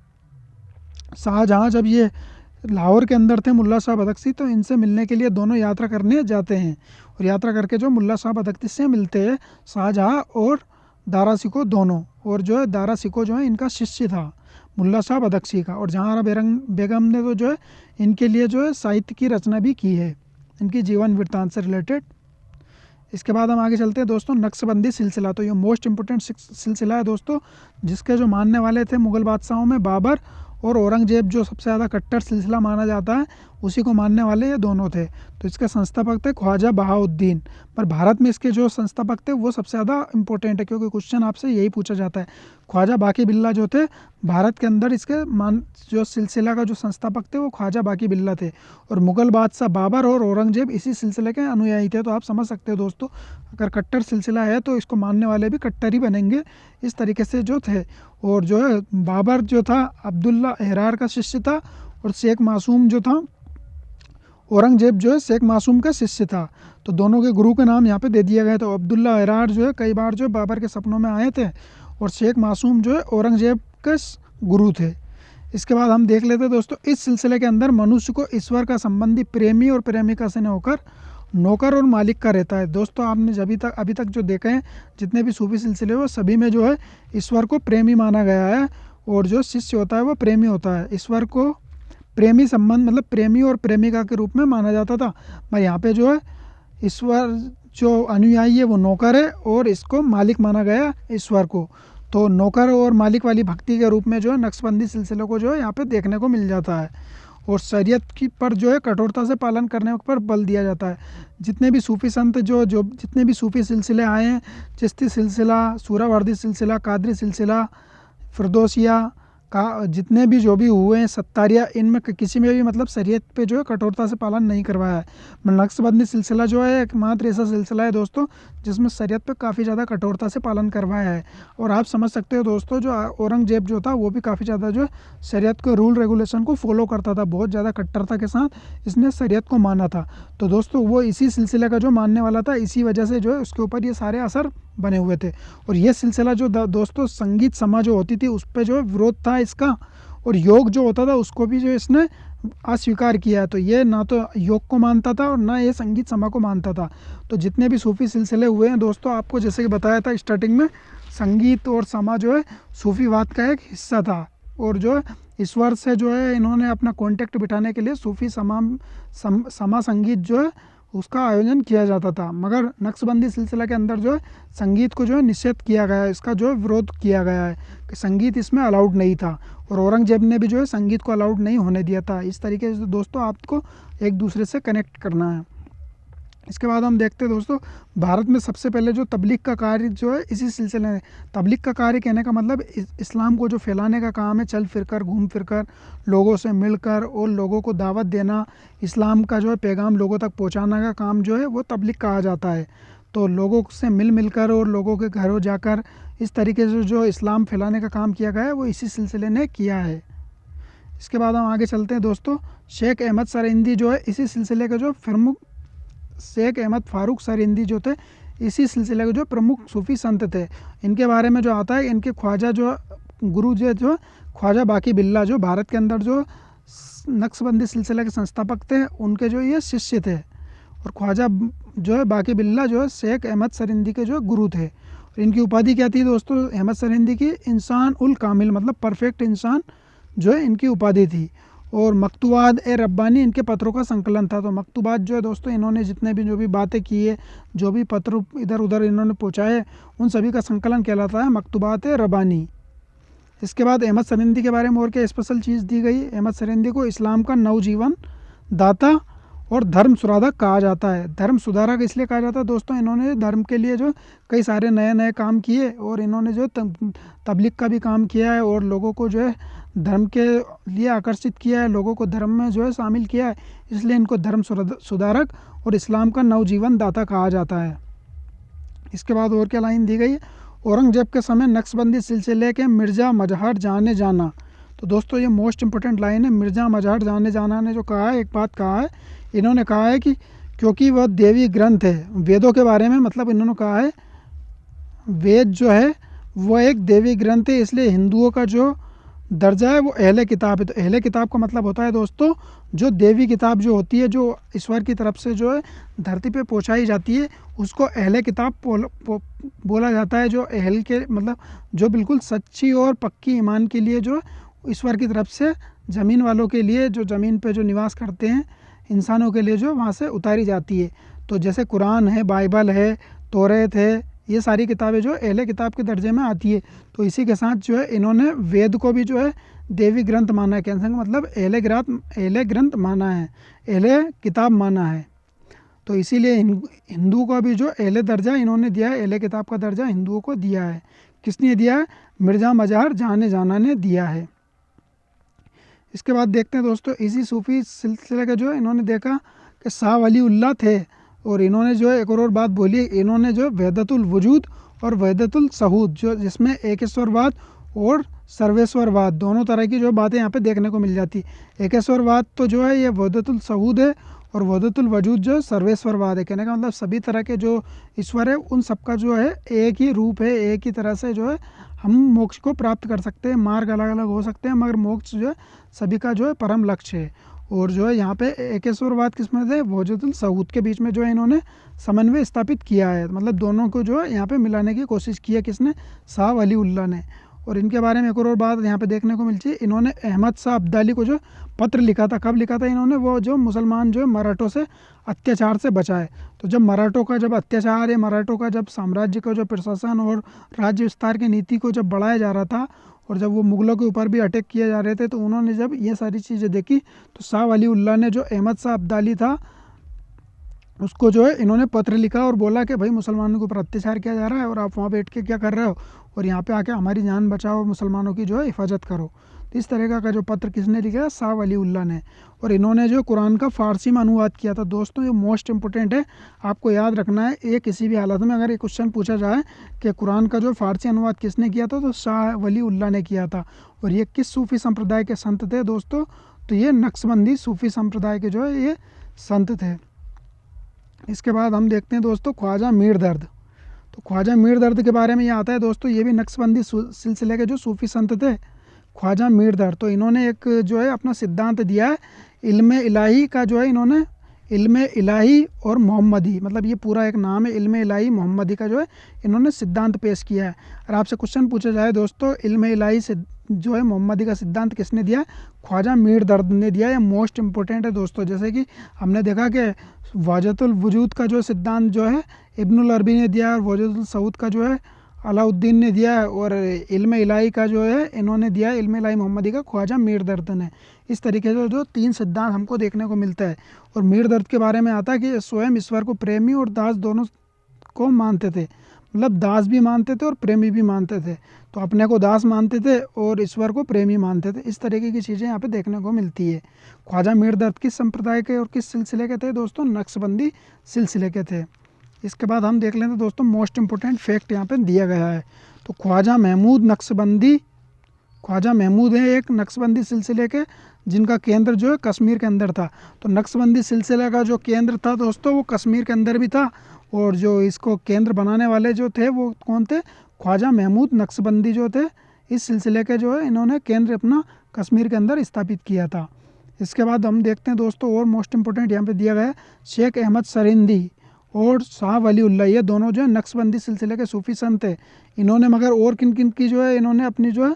शाहजहाँ जब ये लाहौर के अंदर थे मुल्ला शाह बदख्शी, तो इनसे मिलने के लिए दोनों यात्रा करने जाते हैं। और यात्रा करके जो मुल्ला शाह बदख्शी से मिलते हैं शाहजहाँ और दारा शिकोह दोनों। और जो है दारा शिकोह जो है इनका शिष्य था मुल्ला शाह बदख्शी का। और जहाँ आरा बेगम ने तो जो है इनके लिए जो है साहित्य की रचना भी की है, इनकी जीवन वृत्तांत से रिलेटेड। इसके बाद हम आगे चलते हैं दोस्तों, नक्शबंदी सिलसिला। तो ये मोस्ट इंपोर्टेंट सिलसिला है दोस्तों, जिसके जो मानने वाले थे मुग़ल बादशाहों में बाबर और औरंगजेब जो सबसे ज़्यादा कट्टर सिलसिला माना जाता है, उसी को मानने वाले ये दोनों थे। तो इसके संस्थापक थे ख्वाजा बहाउद्दीन। पर भारत में इसके जो संस्थापक थे वो सबसे ज़्यादा इंपॉर्टेंट है, क्योंकि क्वेश्चन आपसे यही पूछा जाता है। ख्वाजा बाकी बिल्ला जो थे भारत के अंदर इसके जो सिलसिला का जो संस्थापक थे वो ख्वाजा बाकी बिल्ला थे, और मुग़ल बादशाह बाबर और औरंगजेब इसी सिलसिले के अनुयायी थे। तो आप समझ सकते हो दोस्तों, अगर कट्टर सिलसिला है तो इसको मानने वाले भी कट्टर ही बनेंगे, इस तरीके से जो थे। और जो है बाबर जो था अब्दुल्ला एहरार का शिष्य था, और शेख मासूम जो था औरंगजेब जो है शेख मासूम का शिष्य था। तो दोनों के गुरु के नाम यहाँ पे दे दिया गया। तो अब्दुल्ला एहरार जो है कई बार जो बाबर के सपनों में आए थे, और शेख मासूम जो है औरंगजेब के गुरु थे। इसके बाद हम देख लेते हैं दोस्तों, इस सिलसिले के अंदर मनुष्य को ईश्वर का संबंधी प्रेमी और प्रेमिका से न होकर नौकर और मालिक का रहता है। दोस्तों आपने अभी तक जो देखे हैं जितने भी सूफी सिलसिले वो सभी में जो है ईश्वर को प्रेमी माना गया है, और जो शिष्य होता है वो प्रेमी होता है। ईश्वर को प्रेमी संबंध मतलब प्रेमी और प्रेमिका के रूप में माना जाता था। पर यहाँ पे जो है ईश्वर जो अनुयायी है वो नौकर है, और इसको मालिक माना गया ईश्वर को। तो नौकर और मालिक वाली भक्ति के रूप में जो है नक्शबंदी सिलसिले को जो है यहाँ पे देखने को मिल जाता है। और शरीयत की पर जो है कठोरता से पालन करने पर बल दिया जाता है। जितने भी सूफ़ी संत जो जितने भी सूफ़ी सिलसिले आए हैं, चिश्ती सिलसिला, सूरावर्दी सिलसिला, कादरी सिलसिला, फिरदौसिया का, जितने भी जो भी हुए हैं सत्तारिया, इनमें किसी में भी मतलब शरीयत पे जो है कठोरता से पालन नहीं करवाया है। नक्शबंदी सिलसिला जो है एकमात्र ऐसा सिलसिला है दोस्तों जिसमें शरीयत पे काफ़ी ज़्यादा कठोरता से पालन करवाया है। और आप समझ सकते हो दोस्तों, जो औरंगजेब जो था वो भी काफ़ी ज़्यादा जो है शरीयत के रूल रेगुलेशन को फॉलो करता था, बहुत ज़्यादा कट्टरता के साथ इसने शरीयत को माना था। तो दोस्तों वो इसी सिलसिले का जो मानने वाला था, इसी वजह से जो है उसके ऊपर ये सारे असर बने हुए थे। और ये सिलसिला जो दोस्तों संगीत समा जो होती थी उस पर जो विरोध था इसका, और योग जो होता था उसको भी जो इसने अस्वीकार किया है। तो ये ना तो योग को मानता था और ना ये संगीत समा को मानता था। तो जितने भी सूफ़ी सिलसिले हुए हैं दोस्तों, आपको जैसे कि बताया था स्टार्टिंग में, संगीत और समा जो है सूफ़ीवाद का एक हिस्सा था। और जो है ईश्वर से जो है इन्होंने अपना कॉन्टेक्ट बिठाने के लिए सूफ़ी समा संगीत जो है उसका आयोजन किया जाता था। मगर नक्शबंदी सिलसिला के अंदर जो है संगीत को जो है निषेध किया गया है, इसका जो है विरोध किया गया है कि संगीत इसमें अलाउड नहीं था, और औरंगजेब ने भी जो है संगीत को अलाउड नहीं होने दिया था। इस तरीके से दोस्तों आपको एक दूसरे से कनेक्ट करना है। इसके बाद हम देखते हैं दोस्तों, भारत में सबसे पहले जो तबलीग का कार्य जो है इसी सिलसिले में, तबलीग का कार्य कहने का मतलब इस्लाम को जो फैलाने का काम है, चल फिरकर घूम फिरकर लोगों से मिलकर और लोगों को दावत देना, इस्लाम का जो है पैगाम लोगों तक पहुंचाने का काम जो है वो तबलीग कहा जाता है। तो लोगों से मिलकर और लोगों के घरों जाकर इस तरीके से जो इस्लाम फैलाने का काम किया गया है वो इसी सिलसिले ने किया है। इसके बाद हम आगे चलते हैं दोस्तों, शेख अहमद सरिंदी जो है इसी सिलसिले के जो प्रमुख, शेख अहमद फ़ारूक सरिंदी जो थे इसी सिलसिले के जो प्रमुख सूफ़ी संत थे। इनके बारे में जो आता है, इनके ख्वाजा जो गुरु जो ख्वाजा बाकी बिल्ला जो भारत के अंदर जो नक्शबंदी सिलसिले के संस्थापक थे, उनके जो ये शिष्य थे। और ख्वाजा जो है बाकी बिल्ला जो है शेख अहमद सरिंदी के जो गुरु थे। और इनकी उपाधि क्या थी दोस्तों अहमद सरिंदी की? इंसान उल कामिल, मतलब परफेक्ट इंसान जो है इनकी उपाधि थी। और मकतूबात ए रब्बानी इनके पत्रों का संकलन था। तो मकतूबात जो है दोस्तों इन्होंने जितने भी जो भी बातें की है, जो भी पत्र इधर उधर इन्होंने पहुँचाए, उन सभी का संकलन कहलाता है मकतूबात ए रब्बानी। इसके बाद अहमद सरिंदी के बारे में और क्या स्पेशल चीज़ दी गई? अहमद सरिंदी को इस्लाम का नवजीवन दाता और धर्म सुधारक कहा जाता है। धर्म सुधारक इसलिए कहा जाता है दोस्तों, इन्होंने धर्म के लिए जो कई सारे नए नए काम किए, और इन्होंने जो तबलीग का भी काम किया है, और लोगों को जो है धर्म के लिए आकर्षित किया है, लोगों को धर्म में जो है शामिल किया है। इसलिए इनको धर्म सुधारक और इस्लाम का नवजीवन दाता कहा जाता है। इसके बाद और क्या लाइन दी गई है? औरंगजेब के समय नक्शबंदी सिलसिले के मिर्ज़ा मजहर जाने जाना। तो दोस्तों ये मोस्ट इंपॉर्टेंट लाइन है। मिर्ज़ा मजहर जाने जाना ने जो कहा है, एक बात कहा है, इन्होंने कहा है कि क्योंकि वह देवी ग्रंथ है, वेदों के बारे में, मतलब इन्होंने कहा है वेद जो है वह एक देवी ग्रंथ है, इसलिए हिंदुओं का जो दर्जा है वो अहले किताब है। तो अहले किताब का मतलब होता है दोस्तों जो देवी किताब जो होती है, जो ईश्वर की तरफ से जो है धरती पे पहुंचाई जाती है, उसको अहले किताब बोला जाता है। जो अहल के मतलब जो बिल्कुल सच्ची और पक्की ईमान के लिए जो ईश्वर की तरफ से ज़मीन वालों के लिए, जो ज़मीन पे जो निवास करते हैं इंसानों के लिए जो वहाँ से उतारी जाती है। तो जैसे कुरान है, बाइबल है, तौरात है, ये सारी किताबें जो अहले किताब के दर्जे में आती है। तो इसी के साथ जो है इन्होंने वेद को भी जो है देवी ग्रंथ माना है। कहने का मतलब अहले ग्रंथ माना है, अहले किताब माना है। तो इसीलिए हिंदू का भी जो अहले दर्जा इन्होंने दिया है, अहले किताब का दर्जा हिंदुओं को दिया है। किसने दिया है? मिर्ज़ा मज़हर जाने जाना ने दिया है। इसके बाद देखते हैं दोस्तों, इसी सूफ़ी सिलसिले का जो है इन्होंने देखा कि शाह वली उल्लाह थे, और इन्होंने जो है एक और बात बोली, इन्होंने जो वहदतुल वजूद और वहदतुल सहूद, जो जिसमें एकेश्वरवाद और सर्वेश्वरवाद दोनों तरह की जो बातें यहाँ पे देखने को मिल जाती। एकेश्वरवाद तो जो है ये वहदतुल सहूद है, और वहदतुल वजूद जो सर्वेश्वरवाद है। कहने का मतलब सभी तरह के जो ईश्वर है उन सबका जो है एक ही रूप है, एक ही तरह से जो है हम मोक्ष को प्राप्त कर सकते हैं। मार्ग अलग अलग हो सकते हैं, मगर मोक्ष जो है सभी का जो है परम लक्ष्य है। और जो है यहाँ पे एकेश्वरवाद किसमें थे? वहदतुल सहूद के बीच में जो है इन्होंने समन्वय स्थापित किया है। मतलब दोनों को जो है यहाँ पे मिलाने की कोशिश की है। किसने? शाह वली उल्लाह ने। और इनके बारे में एक और बात यहाँ पे देखने को मिलती है, इन्होंने अहमद शाह अब्दाली को जो पत्र लिखा था। कब लिखा था इन्होंने? वो जो मुसलमान जो है मराठों से अत्याचार से बचाए। तो जब मराठों का जब अत्याचार या मराठों का जब साम्राज्य का जो प्रशासन और राज्य विस्तार की नीति को जब बढ़ाया जा रहा था, और जब वो मुग़लों के ऊपर भी अटैक किए जा रहे थे, तो उन्होंने जब ये सारी चीज़ें देखी, तो शाह वली उल्लाह ने जो अहमद शाह अब्दाली था उसको जो है इन्होंने पत्र लिखा और बोला कि भाई मुसलमानों के ऊपर अत्याचार किया जा रहा है, और आप वहाँ बैठ के क्या कर रहे हो, और यहाँ पे आके हमारी जान बचाओ और मुसलमानों की जो है हिफाजत करो। तो इस तरह का जो पत्र किसने लिखा? शाह वली उल्लाह ने। और इन्होंने जो कुरान का फ़ारसी में अनुवाद किया था। दोस्तों ये मोस्ट इंपॉर्टेंट है, आपको याद रखना है। ये किसी भी हालत में अगर ये क्वेश्चन पूछा जाए कि कुरान का जो फ़ारसी अनुवाद किसने किया था, तो शाह वली उल्लाह ने किया था। और ये किस सूफ़ी संप्रदाय के संत थे दोस्तों? तो ये नक्शबंदी सूफ़ी संप्रदाय के जो है ये संत थे। इसके बाद हम देखते हैं दोस्तों ख्वाजा मीर दर्द। तो ख्वाजा मीर दर्द के बारे में ये आता है दोस्तों, ये भी नक्शबंदी सिलसिले के जो सूफ़ी संत थे, ख्वाजा मीर दर्द। तो इन्होंने एक जो है अपना सिद्धांत दिया है इल्म इलाही का, जो है इन्होंने इल्म इलाही और मोहम्मदी, मतलब ये पूरा एक नाम है, इल्म इलाही मोहम्मदी का जो है इन्होंने सिद्धांत पेश किया है। और आपसे क्वेश्चन पूछा जाए दोस्तों, इल्म इलाही से जो है मोहम्मदी का सिद्धांत किसने दिया? ख्वाजा मीर दर्द ने दिया। ये मोस्ट इंपॉर्टेंट है दोस्तों। जैसे कि हमने देखा कि वहदतुल वजूद का जो सिद्धांत जो है इब्नुल अरबी ने दिया, और वहदतुल सहूद का जो है अलाउद्दीन ने दिया है, और इल्म इलाही का जो है इन्होंने दिया है, इल्म इलाही मोहम्मदी का ख्वाजा मीर दर्द ने। इस तरीके से जो तीन सिद्धांत हमको देखने को मिलता है। और मीर दर्द के बारे में आता है कि स्वयं ईश्वर को प्रेमी और दास दोनों को मानते थे। मतलब दास भी मानते थे और प्रेमी भी मानते थे। तो अपने को दास मानते थे और ईश्वर को प्रेमी मानते थे। इस तरीके की चीज़ें यहाँ पे देखने को मिलती है। ख्वाजा मीर दर्द किस संप्रदाय के और किस सिलसिले के थे दोस्तों? नक्शबंदी सिलसिले के थे। इसके बाद हम देख लेते हैं दोस्तों मोस्ट इंपॉर्टेंट फैक्ट यहाँ पे दिया गया है। तो ख्वाजा महमूद नक्शबंदी, ख्वाजा महमूद है एक नक्शबंदी सिलसिले के जिनका केंद्र जो है कश्मीर के अंदर था। तो नक्शबंदी सिलसिले का जो केंद्र था दोस्तों वो कश्मीर के अंदर भी था, और जो इसको केंद्र बनाने वाले जो थे वो कौन थे? ख्वाजा महमूद नक्शबंदी जो थे इस सिलसिले के जो है इन्होंने केंद्र अपना कश्मीर के अंदर स्थापित किया था। इसके बाद हम देखते हैं दोस्तों और मोस्ट इंपॉर्टेंट यहाँ पे दिया गया है शेख अहमद सरिंदी और शाह वली उल्लाह, ये दोनों जो है नक्शबंदी सिलसिले के सूफ़ी संत थे। इन्होंने मगर और किन किन की जो है इन्होंने अपनी जो है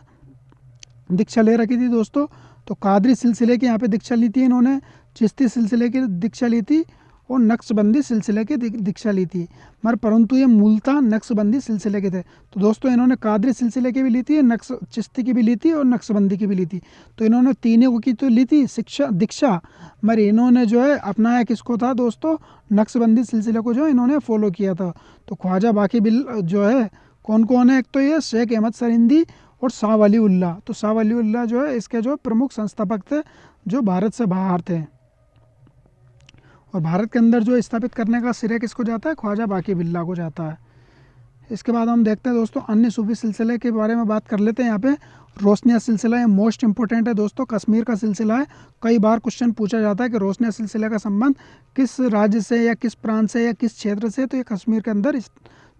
दीक्षा ले रखी थी दोस्तों? तो कादरी सिलसिले की यहाँ पे दीक्षा ली थी इन्होंने, चिश्ती सिलसिले की दीक्षा ली थी, और नक्शबंदी सिलसिले की दीक्षा ली थी। मगर परंतु ये मूलतः नक्शबंदी सिलसिले के थे। तो दोस्तों इन्होंने कादरी सिलसिले की भी ली थी, चिश्ती की भी ली थी और नक्शबंदी की भी ली थी। तो इन्होंने तीनों की तो ली थी दीक्षा, मगर इन्होंने जो है अपनाया किसको था दोस्तों? नक्शबंदी सिलसिले को जो इन्होंने फॉलो किया था। तो ख्वाजा बाकी बिल जो है कौन कौन है? एक तो ये शेख अहमद सरिंदी और शाह वली उल्लाह। तो शाह वली उल्लाह जो है इसके जो प्रमुख संस्थापक थे जो भारत से बाहर थे, और भारत के अंदर जो स्थापित करने का श्रेय किसको जाता है? ख्वाजा बाकी बिल्ला को जाता है। इसके बाद हम देखते हैं दोस्तों अन्य सूफी सिलसिले के बारे में बात कर लेते हैं। यहाँ पे रोशनिया सिलसिला, ये मोस्ट इंपॉर्टेंट है दोस्तों, कश्मीर का सिलसिला है। कई बार क्वेश्चन पूछा जाता है कि रोशनिया सिलसिले का संबंध किस राज्य से या किस प्रांत से या किस क्षेत्र से? तो ये कश्मीर के अंदर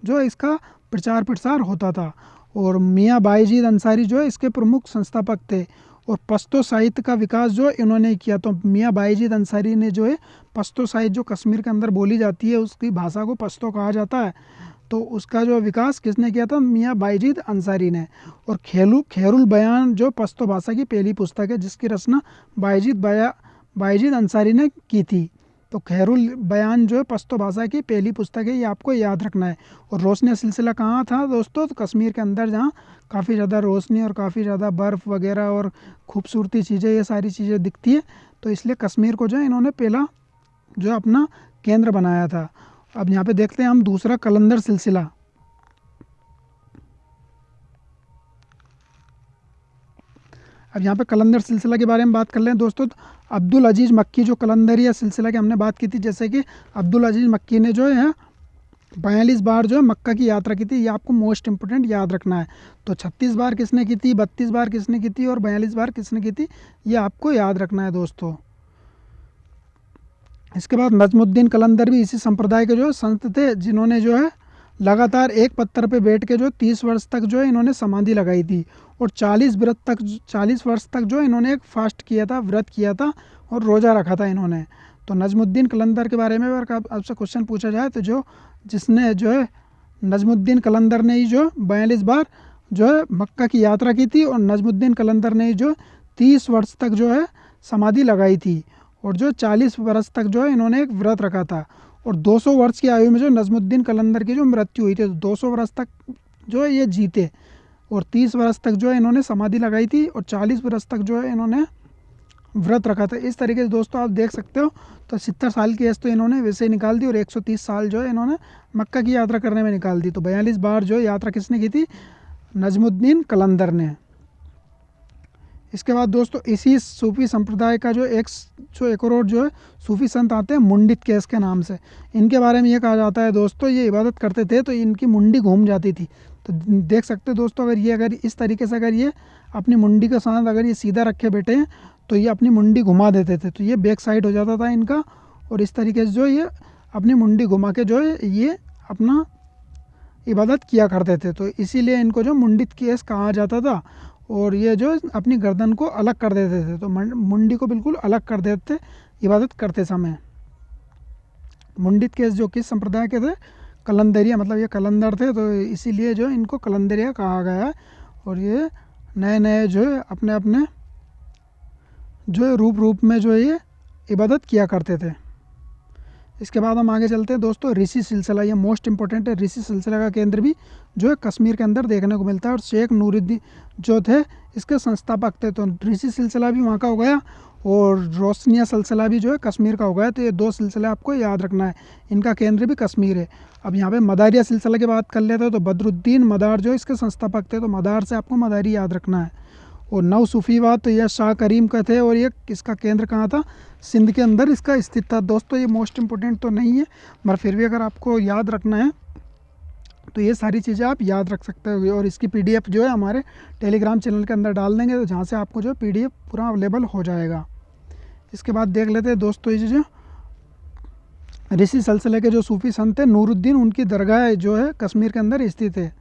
जो इसका प्रचार प्रसार होता था। और मियाँ बाईजीद अंसारी जो है इसके प्रमुख संस्थापक थे, और पश्तो साहित्य का विकास जो इन्होंने किया। तो मियाँ बाईजीद अंसारी ने जो है पश्तो साहित्य जो कश्मीर के अंदर बोली जाती है उसकी भाषा को पश्तो कहा जाता है, तो उसका जो विकास किसने किया था? मियाँ बाईजीद अंसारी ने। और खैरुल बयान जो पश्तो भाषा की पहली पुस्तक है जिसकी रचना बाईजीद अंसारी ने की थी। तो खैरुल बयान जो है पश्तो भाषा की पहली पुस्तक है, ये आपको याद रखना है। और रोशनी सिलसिला कहाँ था दोस्तों? तो कश्मीर के अंदर, जहाँ काफ़ी ज़्यादा रोशनी और काफ़ी ज़्यादा बर्फ़ वगैरह और खूबसूरती चीज़ें, ये सारी चीज़ें दिखती है, तो इसलिए कश्मीर को जो है इन्होंने पहला जो अपना केंद्र बनाया था। अब यहाँ पे देखते हैं हम दूसरा कलंदर सिलसिला। अब यहाँ पे कलंदर सिलसिला के बारे में बात कर लें दोस्तों। तो अब्दुल अजीज़ मक्की जो कलंदरिया सिलसिला की हमने बात की थी, जैसे कि अब्दुल अजीज़ मक्की ने जो है 42 बार जो है मक्का की यात्रा की थी, ये आपको मोस्ट इंपोर्टेंट याद रखना है। तो 36 बार किसने की थी, 32 बार किसने की थी और 42 बार किसने की थी, ये आपको याद रखना है दोस्तों। इसके बाद नजमुद्दीन कलंदर भी इसी संप्रदाय के जो संत थे, जिन्होंने जो है लगातार एक पत्थर पे बैठ के जो 30 वर्ष तक जो है इन्होंने समाधि लगाई थी, और 40 वर्ष तक जो इन्होंने एक फास्ट किया था, व्रत किया था और रोज़ा रखा था इन्होंने। तो नजमुद्दीन कलंदर के बारे में अगर आपसे क्वेश्चन पूछा जाए, तो जिसने जो है नजमुद्दीन कलंदर ने ही जो 42 बार जो है मक्का की यात्रा की थी, और नजमुद्दीन कलंदर ने ही जो 30 वर्ष तक जो है समाधि लगाई थी, और जो 40 वर्ष तक जो है इन्होंने एक व्रत रखा था। और 200 वर्ष की आयु में जो नजमुद्दीन कलंदर की जो मृत्यु हुई थी, तो 200 वर्ष तक जो है ये जीते, और 30 वर्ष तक जो है इन्होंने समाधि लगाई थी, और 40 वर्ष तक जो है इन्होंने व्रत रखा था। इस तरीके से दोस्तों आप देख सकते हो, तो 70 साल की एज तो इन्होंने वैसे ही निकाल दी, और 130 साल जो है इन्होंने मक्का की यात्रा करने में निकाल दी। तो 42 बार जो यात्रा किसने की थी? नजमुद्दीन कलंदर ने। इसके बाद दोस्तों इसी सूफी संप्रदाय का जो एक और जो है सूफी संत आते हैं मुंडित केस के नाम से। इनके बारे में ये कहा जाता है दोस्तों, ये इबादत करते थे तो इनकी मुंडी घूम जाती थी। तो देख सकते हो दोस्तों, अगर इस तरीके से अगर ये अपनी मुंडी के साथ अगर ये सीधा रखे बैठे हैं, तो ये अपनी मुंडी घुमा देते थे, तो ये बैक साइड हो जाता था इनका, और इस तरीके से जो ये अपनी मुंडी घुमा के जो है ये अपना इबादत किया करते थे। तो इसीलिए इनको जो मुंडित केस कहा जाता था, और ये जो अपनी गर्दन को अलग कर देते थे, तो मुंडी को बिल्कुल अलग कर देते इबादत करते समय। मुंडित केस जो किस संप्रदाय के थे? कलंदरिया, मतलब ये कलंदर थे, तो इसीलिए जो इनको कलंदरिया कहा गया है। और ये नए नए जो है अपने अपने जो है रूप में जो है ये इबादत किया करते थे। इसके बाद हम आगे चलते हैं दोस्तों, ऋषि सिलसिला, ये मोस्ट इंपॉर्टेंट है। ऋषि सिलसिला का केंद्र भी जो है कश्मीर के अंदर देखने को मिलता है, और शेख नूरुद्दीन जो थे इसके संस्थापक थे। तो ऋषि सिलसिला भी वहाँ का हो गया, और रोशनिया सिलसिला भी जो है कश्मीर का हो गया। तो ये दो सिलसिले आपको याद रखना है, इनका केंद्र भी कश्मीर है। अब यहाँ पे मदारिया सिलसिला की बात कर लेते हैं, तो बदरुद्दीन मदार जो इसके संस्थापक थे, तो मदार से आपको मदारी याद रखना है। और नव सूफीवाद, तो यह शाह करीम का थे, और ये इसका केंद्र कहाँ था? सिंध के अंदर इसका स्थित था। दोस्तों ये मोस्ट इंपॉर्टेंट तो नहीं है, मगर फिर भी अगर आपको याद रखना है तो ये सारी चीज़ें आप याद रख सकते हो। और इसकी पीडीएफ जो है हमारे टेलीग्राम चैनल के अंदर डाल देंगे, तो जहाँ से आपको जो पीडीएफ पूरा अवेलेबल हो जाएगा। इसके बाद देख लेते हैं दोस्तों, ये जो ऋषि सिलसिले के जो सूफी संत थे नूरुद्दीन, उनकी दरगाह जो है कश्मीर के अंदर स्थित है।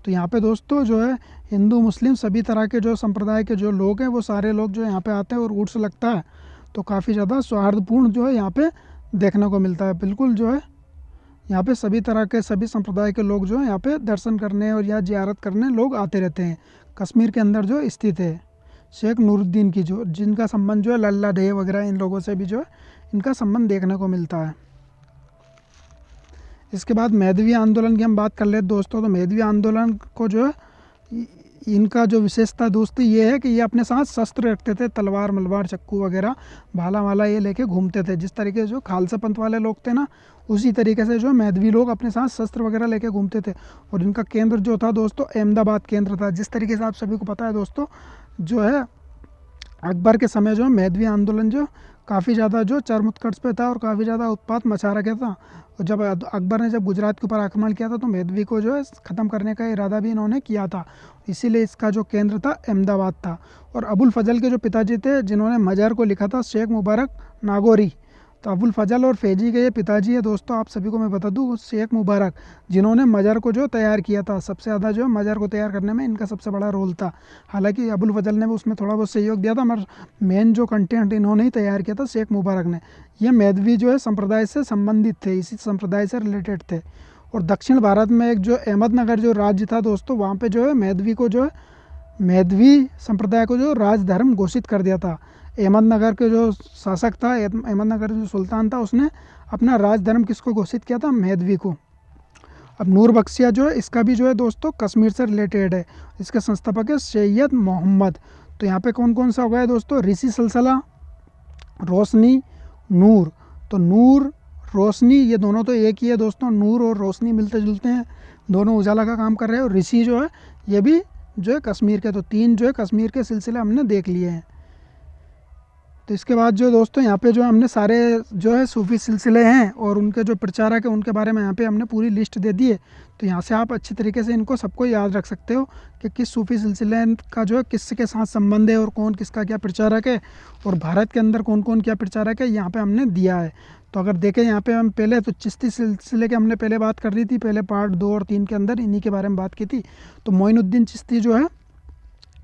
तो यहाँ पे दोस्तों जो है हिंदू मुस्लिम सभी तरह के जो संप्रदाय के जो लोग हैं, वो सारे लोग जो यहाँ पे आते हैं, और उर्स लगता है, तो काफ़ी ज़्यादा सौहार्दपूर्ण जो है यहाँ पे देखने को मिलता है। बिल्कुल जो है यहाँ पे सभी तरह के सभी संप्रदाय के लोग जो है यहाँ पे दर्शन करने और या जियारत करने लोग आते रहते हैं। कश्मीर के अंदर जो स्थित है शेख नूरुद्दीन की, जो जिनका संबंध जो है लल्ला डे वगैरह इन लोगों से भी जो है इनका संबंध देखने को मिलता है। इसके बाद मेहदवी आंदोलन की हम बात कर लेते दोस्तों, तो मेहदवी आंदोलन को जो है इनका जो विशेषता दोस्तों ये है कि ये अपने साथ शस्त्र रखते थे, तलवार मलवार चक्कू वगैरह भाला वाला ये लेके घूमते थे। जिस तरीके से जो खालसा पंथ वाले लोग थे ना, उसी तरीके से जो मेहदवी लोग अपने साथ शस्त्र वगैरह लेके घूमते थे। और इनका केंद्र जो था दोस्तों अहमदाबाद केंद्र था। जिस तरीके से आप सभी को पता है दोस्तों, जो है अकबर के समय जो मेहदवी आंदोलन जो काफ़ी ज़्यादा जो चरम उत्कर्ष पे था, और काफ़ी ज़्यादा उत्पात मचा रखा था। और जब अकबर ने जब गुजरात के ऊपर आक्रमण किया था, तो मेहदवी को जो है ख़त्म करने का इरादा भी इन्होंने किया था। इसीलिए इसका जो केंद्र था अहमदाबाद था। और अबुल फजल के जो पिताजी थे, जिन्होंने मज़हर को लिखा था, शेख मुबारक नागौरी। तो अबुल फजल और फैजी के ये पिताजी है दोस्तों। आप सभी को मैं बता दूँ, शेख मुबारक जिन्होंने मज़हर को जो तैयार किया था, सबसे ज़्यादा जो मज़हर को तैयार करने में इनका सबसे बड़ा रोल था। हालांकि अबुल फजल ने भी उसमें थोड़ा बहुत सहयोग दिया था, मगर मेन जो कंटेंट इन्होंने ही तैयार किया था शेख मुबारक ने। ये मेहदवी जो है संप्रदाय से संबंधित थे, इसी संप्रदाय से रिलेटेड थे। और दक्षिण भारत में एक जो अहमदनगर जो राज्य था दोस्तों, वहाँ पर जो है मेहदवी संप्रदाय को जो राजधर्म घोषित कर दिया था। अहमदनगर के जो शासक था, अहमदनगर जो सुल्तान था, उसने अपना राज धर्म किसको घोषित किया था? मेहदवी को। अब नूर बख्शिया जो है इसका भी जो है दोस्तों कश्मीर से रिलेटेड है। इसके संस्थापक है सैयद मोहम्मद। तो यहाँ पे कौन कौन सा हो गया दोस्तों? ऋषि सिलसिला, रोशनी, नूर। तो नूर, रोशनी ये दोनों तो एक ही है दोस्तों। नूर और रोशनी मिलते जुलते हैं, दोनों उजाला का काम कर रहे हैं। और ऋषि जो है ये भी जो है कश्मीर के। तो 3 जो है कश्मीर के सिलसिले हमने देख लिए हैं। तो इसके बाद जो दोस्तों यहाँ पे जो हमने सारे जो है सूफ़ी सिलसिले हैं और उनके जो प्रचारक हैं उनके बारे में यहाँ पे हमने पूरी लिस्ट दे दी है। तो यहाँ से आप अच्छी तरीके से इनको सबको याद रख सकते हो कि किस सूफ़ी सिलसिले का जो है किसके साथ संबंध है और कौन किसका क्या प्रचारक है, और भारत के अंदर कौन कौन क्या प्रचारक है यहाँ पे हमने दिया है। तो अगर देखें यहाँ पे हम पहले तो चिश्ती सिलसिले की हमने पहले बात कर ली थी, पहले पार्ट 2 और 3 के अंदर इन्हीं के बारे में बात की थी। तो मोइनुद्दीन चिश्ती जो है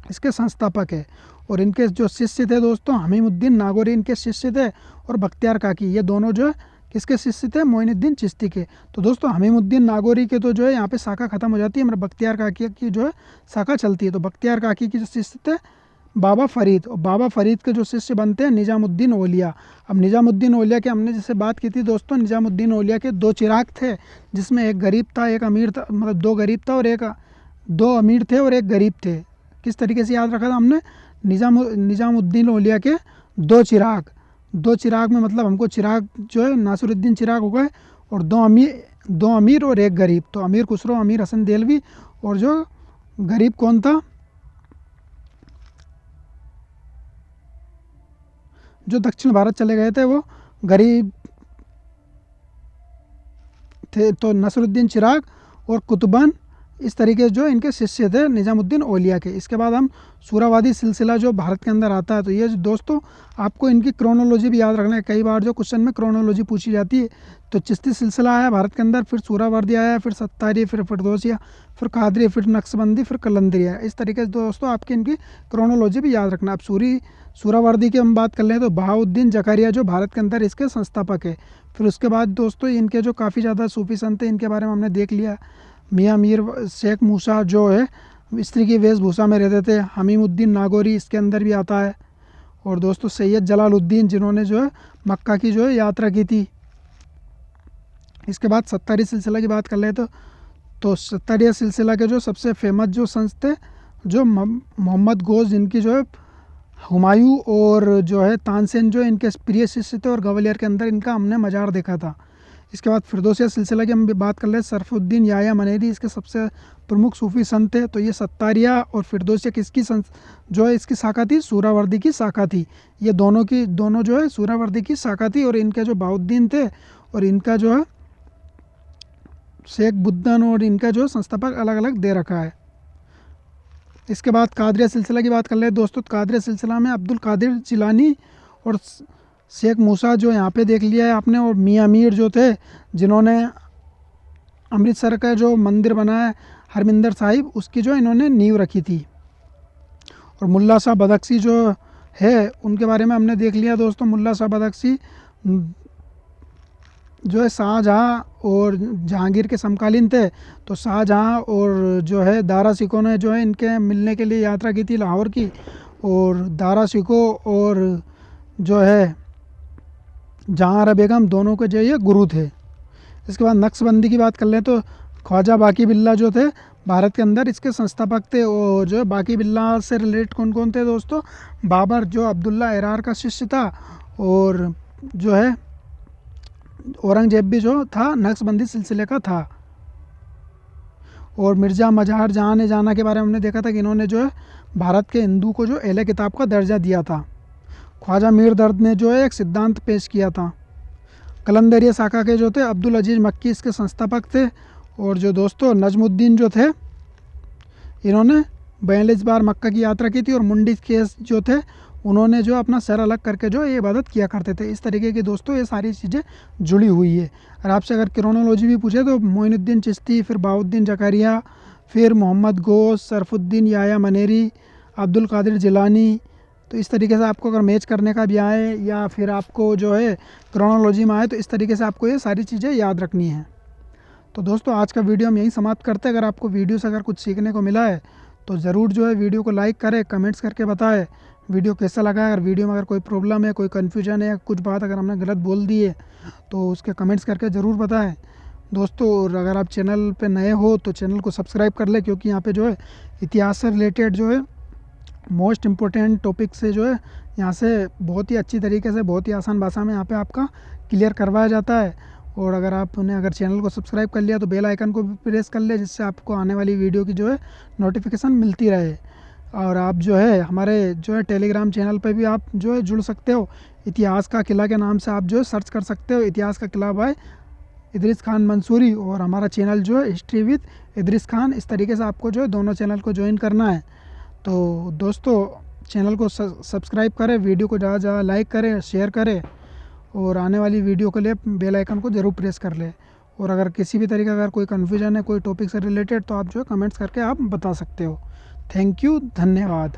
इसके संस्थापक है, और इनके जो शिष्य थे दोस्तों हमीमुद्दीन नागौरी इनके शिष्य थे, और बख्तियार काकी, ये दोनों जो है किसके शिष्य थे? मोइनुद्दीन चिश्ती के। तो दोस्तों हमीमुद्दीन नागौरी के तो जो है यहाँ पे शाखा खत्म हो जाती है, हमारे बख्तियार काकी की जो है शाखा चलती है। तो बख्तियार काकी के जो शिष्य थे बाबा फरीद, और बाबा फरीद के जो शिष्य बनते हैं निज़ामुद्दीन औलिया। अब निज़ामुद्दीन औलिया की हमने जैसे बात की थी दोस्तों, निज़ामुद्दीन औलिया के 2 चिराग थे, जिसमें एक गरीब था एक अमीर था, मतलब 2 गरीब था और 2 अमीर थे और 1 गरीब थे। किस तरीके से याद रखा था हमने? निज़ामुद्दीन औलिया के 2 चिराग, 2 चिराग में मतलब हमको चिराग जो है नासिरुद्दीन चिराग हो गए, और 2 अमीर और 1 गरीब। तो अमीर खुसरो, अमीर हसन देलवी, और जो गरीब कौन था? जो दक्षिण भारत चले गए थे वो गरीब थे। तो नसरुद्दीन चिराग और कुतुबन इस तरीके जो इनके शिष्य थे निज़ामुद्दीन औलिया के। इसके बाद हम सूरावादी सिलसिला जो भारत के अंदर आता है, तो ये दोस्तों आपको इनकी क्रोनोलॉजी भी याद रखना है। कई बार जो क्वेश्चन में क्रोनोलॉजी पूछी जाती है, तो चिश्ती सिलसिला आया भारत के अंदर, फिर सूरावर्दी आया, फिर सत्तारी, फिर फिरदौसिया, फिर कादरी, फिर नक्शबंदी, फिर कलंदरी आया। इस तरीके से दोस्तों आपकी इनकी क्रोनोलॉजी भी याद रखना। अब सूरावर्दी की हम बात कर लें तो बहाउद्दीन जकारिया जो भारत के अंदर इसके संस्थापक है। फिर उसके बाद दोस्तों इनके जो काफ़ी ज़्यादा सूफी संत हैं इनके बारे में हमने देख लिया। मियाँ मीर शेख मूसा जो है स्त्री की वेशभूषा में रहते थे। हमीमुद्दीन नागौरी इसके अंदर भी आता है। और दोस्तों सैयद जलालुद्दीन जिन्होंने जो है मक्का की जो है यात्रा की थी। इसके बाद सत्तारी सिलसिला की बात कर ले तो सत्तारिया सिलसिला के जो सबसे फेमस जो संत थे जो मोहम्मद गोश, जिनकी जो है हुमायूं और जो है तानसेन जो इनके प्रिय शिष्य थे, और ग्वालियर के अंदर इनका हमने मज़ार देखा था। इसके बाद फिरदौसिया सिलसिला की हम बात कर ले, सरफुद्दीन याया मनेरी इसके सबसे प्रमुख सूफी संत थे। तो ये सत्तारिया और फिरदौसिया किसकी जो है इसकी शाखा थी? सूरावर्दी की शाखा थी। ये दोनों जो है सूरावर्दी की शाखा थी, और इनके जो बहाउद्दीन थे और इनका जो है शेख बुद्दन और इनका जो संस्थापक अलग अलग दे रखा है। इसके बाद कादरिया सिलसिला की बात कर ले दोस्तों। कादरिया सिलसिला में अब्दुल कादिर जिलानी और शेख मूसा जो यहाँ पे देख लिया है आपने, और मियाँ मीर जो थे जिन्होंने अमृतसर का जो मंदिर बनाया हरमिंदर साहिब, उसकी जो इन्होंने नींव रखी थी। और मुल्ला शाह बदख्शी जो है उनके बारे में हमने देख लिया दोस्तों। मुल्ला शाह बदख्शी जो है शाहजहाँ और जहांगीर के समकालीन थे। तो शाहजहाँ और जो है दारा सिकों ने जो है इनके मिलने के लिए यात्रा की थी लाहौर की, और दारा सिकों और जो है जहांआरा बेगम दोनों के जो ये गुरु थे। इसके बाद नक्शबंदी की बात कर लें तो ख्वाजा बाकी बिल्ला जो थे भारत के अंदर इसके संस्थापक थे। और जो है बाकी बिल्ला से रिलेटेड कौन कौन थे दोस्तों? बाबर जो अब्दुल्ला एरार का शिष्य था, और जो है औरंगजेब भी जो था नक्शबंदी सिलसिले का था। और मिर्ज़ा मजहर जहाँ ने जाना के बारे में हमने देखा था कि इन्होंने जो है भारत के हिंदू को जो अहले किताब का दर्जा दिया था। ख्वाजा मीर दर्द ने जो है एक सिद्धांत पेश किया था। कलंदरिया शाखा के जो थे अब्दुल अजीज़ मक्की इसके संस्थापक थे। और जो दोस्तों नजमुद्दीन जो थे इन्होंने 42 बार मक्का की यात्रा की थी, और मुंडी केस जो थे उन्होंने जो अपना सर अलग करके जो ये इबादत किया करते थे। इस तरीके की दोस्तों ये सारी चीज़ें जुड़ी हुई है। और आपसे अगर क्रोनोलॉजी भी पूछे तो मोइनुद्दीन चिश्ती, फिर बहाउद्दीन जकारिया, फिर मोहम्मद गोश, सरफुद्दीन याया मनेरी, अब्दुल कादिर जिलानी। तो इस तरीके से आपको अगर मैच करने का भी आए या फिर आपको जो है क्रोनोलॉजी में आए, तो इस तरीके से आपको ये सारी चीज़ें याद रखनी है। तो दोस्तों आज का वीडियो हम यहीं समाप्त करते हैं। अगर आपको वीडियो से अगर कुछ सीखने को मिला है तो ज़रूर जो है वीडियो को लाइक करें, कमेंट्स करके बताएं। वीडियो कैसा लगा। अगर वीडियो में अगर कोई प्रॉब्लम है, कोई कन्फ्यूजन है, कुछ बात अगर हमने गलत बोल दी है तो उसके कमेंट्स करके ज़रूर बताएं दोस्तों। और अगर आप चैनल पे नए हो तो चैनल को सब्सक्राइब कर ले, क्योंकि यहाँ पे जो है इतिहास से रिलेटेड जो है मोस्ट इम्पोर्टेंट टॉपिक से जो है यहाँ से बहुत ही अच्छी तरीके से, बहुत ही आसान भाषा में यहाँ पे आपका क्लियर करवाया जाता है। और अगर आपने अगर चैनल को सब्सक्राइब कर लिया तो बेल आइकन को भी प्रेस कर ले, जिससे आपको आने वाली वीडियो की जो है नोटिफिकेशन मिलती रहे। और आप जो है हमारे जो है टेलीग्राम चैनल पे भी आप जो है जुड़ सकते हो। इतिहास का किला के नाम से आप जो है सर्च कर सकते हो, इतिहास का किला बाय इदरीस खान मंसूरी। और हमारा चैनल जो है हिस्ट्री विद इदरीस खान। इस तरीके से आपको जो है दोनों चैनल को ज्वाइन करना है। तो दोस्तों चैनल को सब्सक्राइब करें, वीडियो को ज़्यादा ज़्यादा लाइक करें, शेयर करें, और आने वाली वीडियो के लिए बेल आइकन को ज़रूर प्रेस कर लें। और अगर किसी भी तरीके का अगर कोई कन्फ्यूजन है कोई टॉपिक से रिलेटेड तो आप जो है कमेंट्स करके आप बता सकते हो। थैंक यू, धन्यवाद।